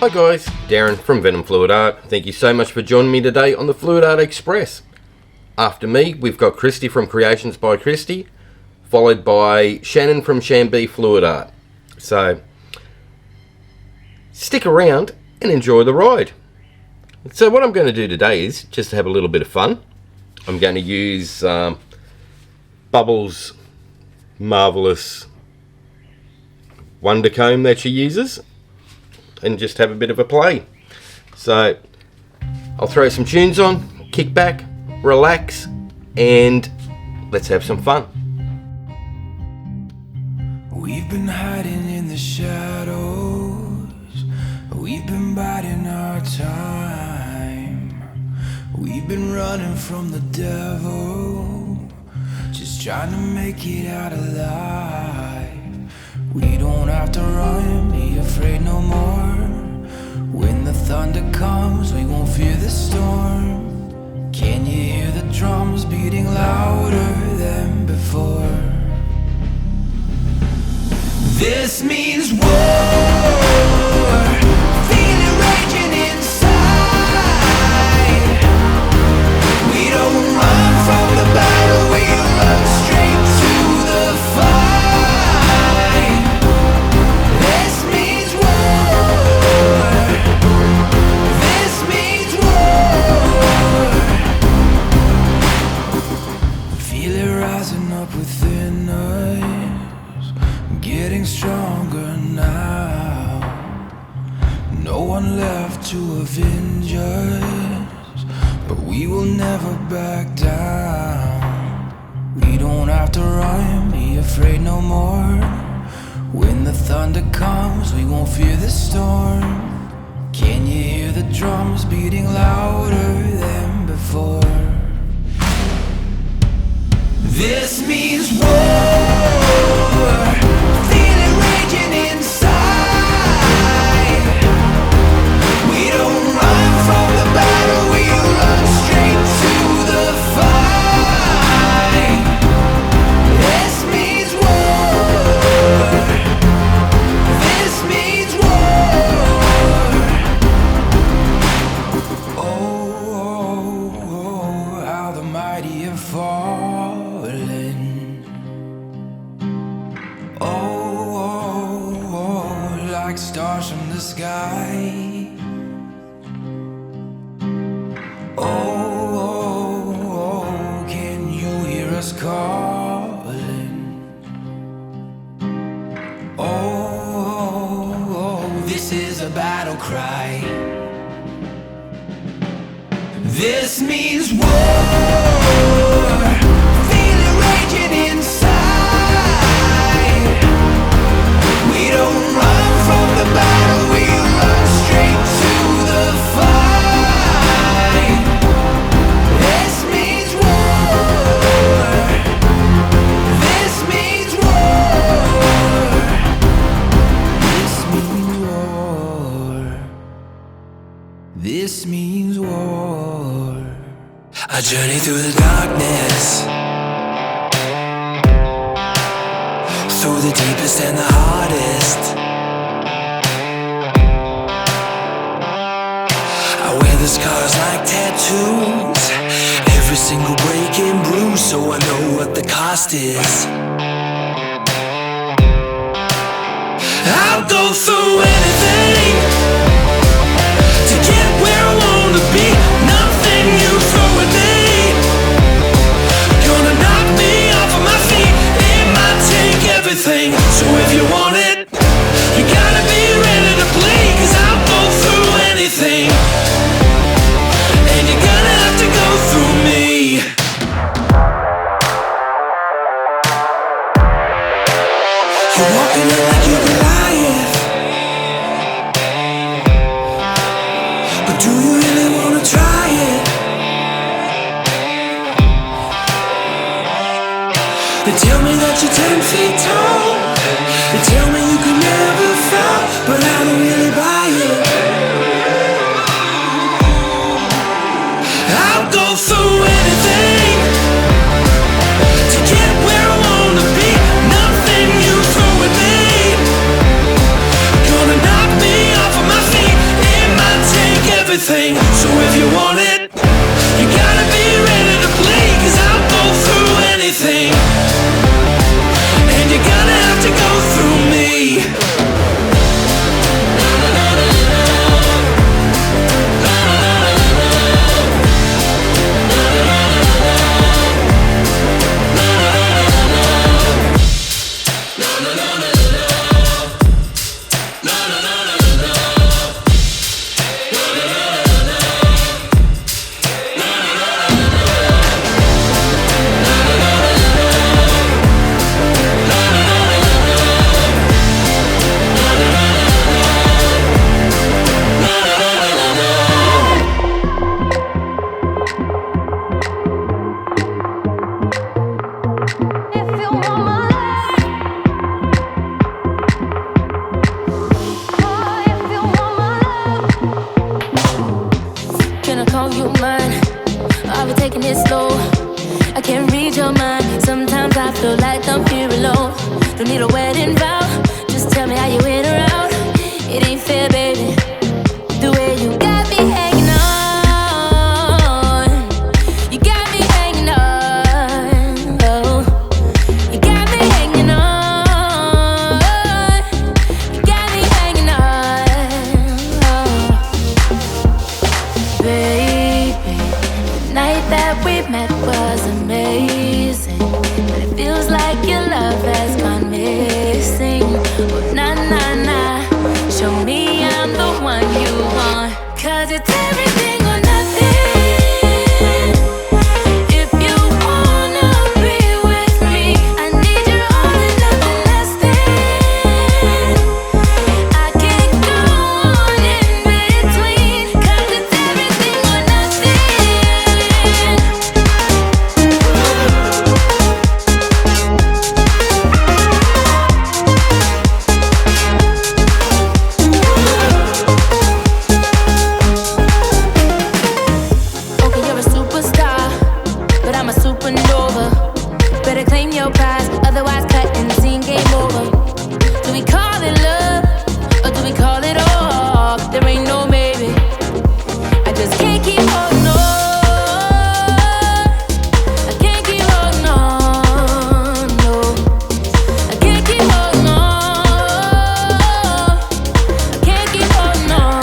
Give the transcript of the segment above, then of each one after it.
Hi guys, Darren from venomfluidart. Thank you so much for joining me today on the Fluid Art Express. After me, we've got Kristey from Creations by Kristey, followed by Shannon from ShanB Fluid Art. So, stick around and enjoy the ride. So what I'm going to do today is just have a little bit of fun. I'm going to use Bubbles' marvellous wonder comb that she uses and just have a bit of a play. So I'll throw some tunes on, kick back, relax, and let's have some fun. We've been hiding in the shadows, we've been biding our time, we've been running from the devil, just trying to make it out alive. We don't have to run, be afraid no more. When the thunder comes, we won't fear the storm. Can you hear the drums beating louder than before? This means war. Feel it raging inside. We don't run from the battle, we run straight to the fight. This means war. This means war. Feel it rising up within us, getting stronger now. No one left to avenge us, but we will never back down. We don't have to run, be afraid no more. When the thunder comes, we won't fear the storm. Can you hear the drums beating louder than before? This means war. Feel it raging inside. We don't run from the battle, we run straight to the fight. This means war. This means war. Oh, how the mighty have fallen. Oh, like stars from the sky. Oh, can you hear us calling? Oh, this is a battle cry. This means war. Feel it raging inside. We don't run from the battle, we run straight to the fight. This means war. This means war. This means war. This means war. A journey through the darkness, through the deepest and the hardest. I wear the scars like tattoos, every single break and bruise, so I know what the cost is. I'll go through anything to get where I wanna be. Nothing you throw at me gonna knock me off of my feet. It might take everything, so if you want it, you gotta be ready to bleed. 'Cause I'll go through anything, and you're gonna have to go through me. You're walking it like you're Goliath, but do you really wanna try it? They tell me that you're 10 feet tall, they tell me you can never fall, but I don't really buy it. I'll go through anything to get where I wanna be. Nothing you throw at me gonna knock me off of my feet. 'cause it's everything or nothing. If you wanna be with me, I need you all and nothing less than. I can't go on in between, 'cause it's everything or nothing. Okay, you're a superstar, but I'm a supernova. Better claim your prize, otherwise cut and scene, game over. Do we call it love, or do we call it off? There ain't no maybe. I just can't keep holding on. I can't keep holding on, no. I can't keep holding on. I can't keep holding on.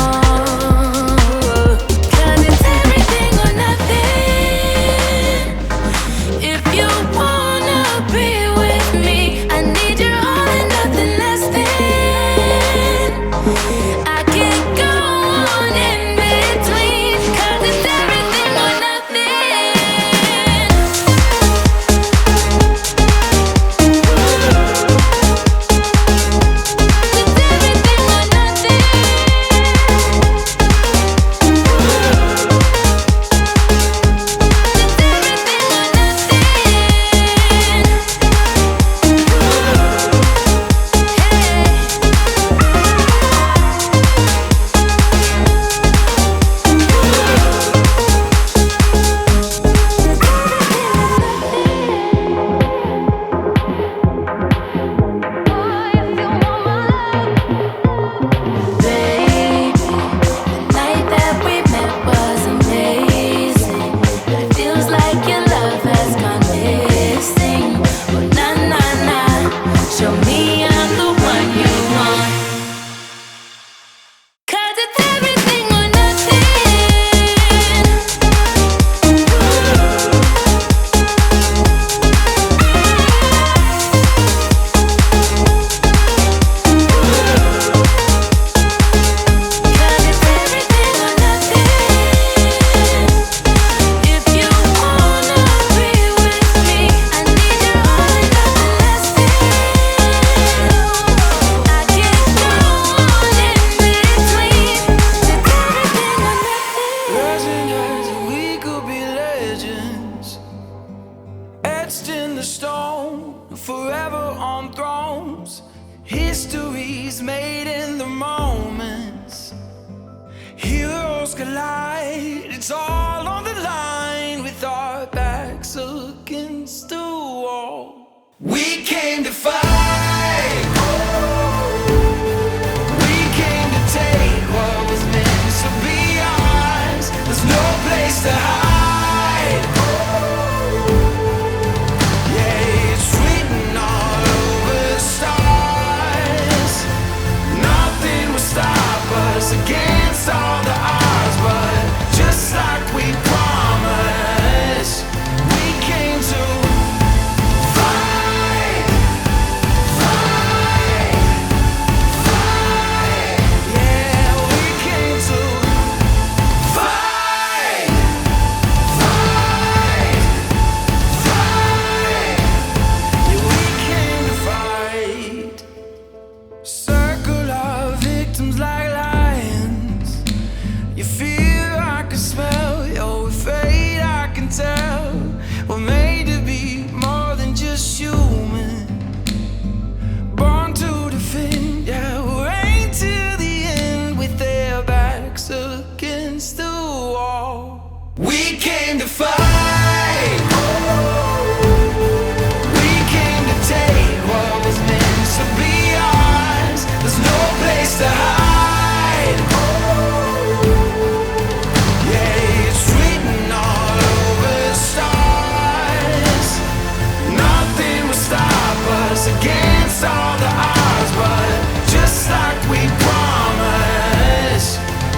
'Cause it's everything or nothing. If you wanna be with me, I need you all and nothing less than. I can't go on in between, 'cause it's everything or nothing. It's everything or nothing. It's everything or Baby, the night that we met was amazing, but it feels like your love has gone missing. Oh, nah, nah, nah, show me I'm the one you want. 'Cause it's everything or nothing. Cause it's everything or nothing. If you wanna be with me, I need you all and nothing less than. I can't go on in between. It's everything or nothing. Resin as we could be legends, etched in the stone, forever on thrones. Histories made in the moments. Heroes collide, it's all on the line with our backs against the wall. We came to fight. We came to take what was meant to be ours. There's no place to hide. Yeah, it's written all over the stars. Nothing will stop us against all the odds, but just like we promised, we came to fight, fight, fight. Yeah, we came to fight, fight, fight. Yeah, we came to fight. Circle of victims like lions. You fear I can smell, you're afraid I can tell. We're made to be more than just human. Born to defend, yeah, we're aimed to the end with their backs against the wall. We came to fight. We came to take what was meant to be ours. There's no place to hide. Yeah, it's written all over the stars. Nothing will stop us against all the odds, but just like we promised,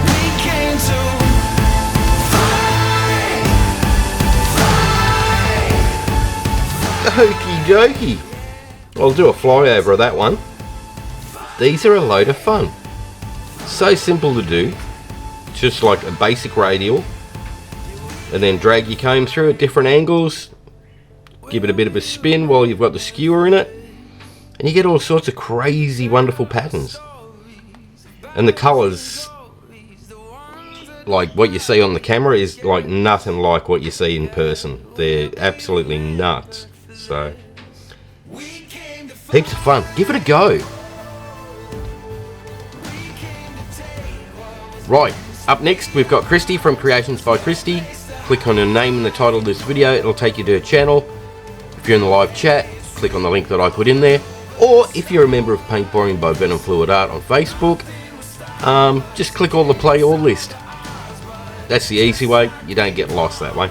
we came to fight, fight. Okie dokie. I'll do a flyover of that one. These are a load of fun. So simple to do. just like a basic radial, and then drag your comb through at different angles, give it a bit of a spin while you've got the skewer in it, and you get all sorts of crazy wonderful patterns. And the colours, like what you see on the camera, is like nothing like what you see in person. They're absolutely nuts. So heaps of fun, give it a go. Right, up next we've got Kristey from Creations by Kristey. Click on her name in the title of this video, it'll take you to her channel. If you're in the live chat, click on the link that I put in there. Or if you're a member of Paint Pouring by venomfluidart on Facebook, just click on the play all list. That's the easy way, you don't get lost that way.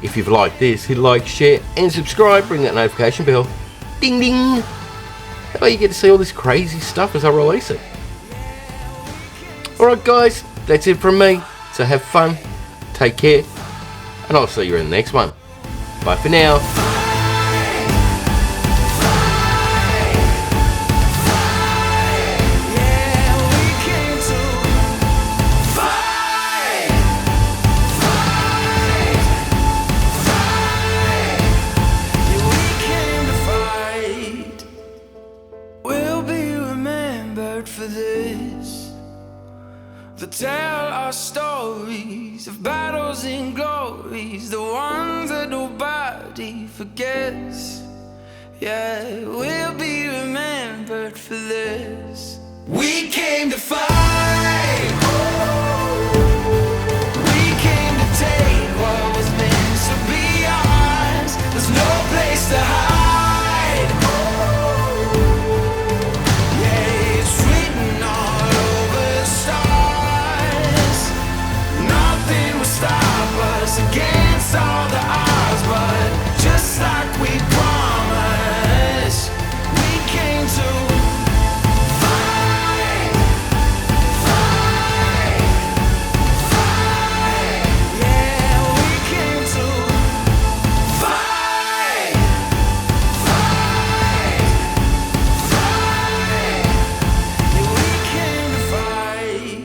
If you've liked this, hit like, share and subscribe, ring that notification bell. Ding ding! That way you get to see all this crazy stuff as I release it. Alright guys, that's it from me. So have fun, take care, and I'll see you in the next one. Bye for now. Tell our stories of battles and glories, the ones that nobody forgets. Yeah, we'll be remembered for this. We came to fight.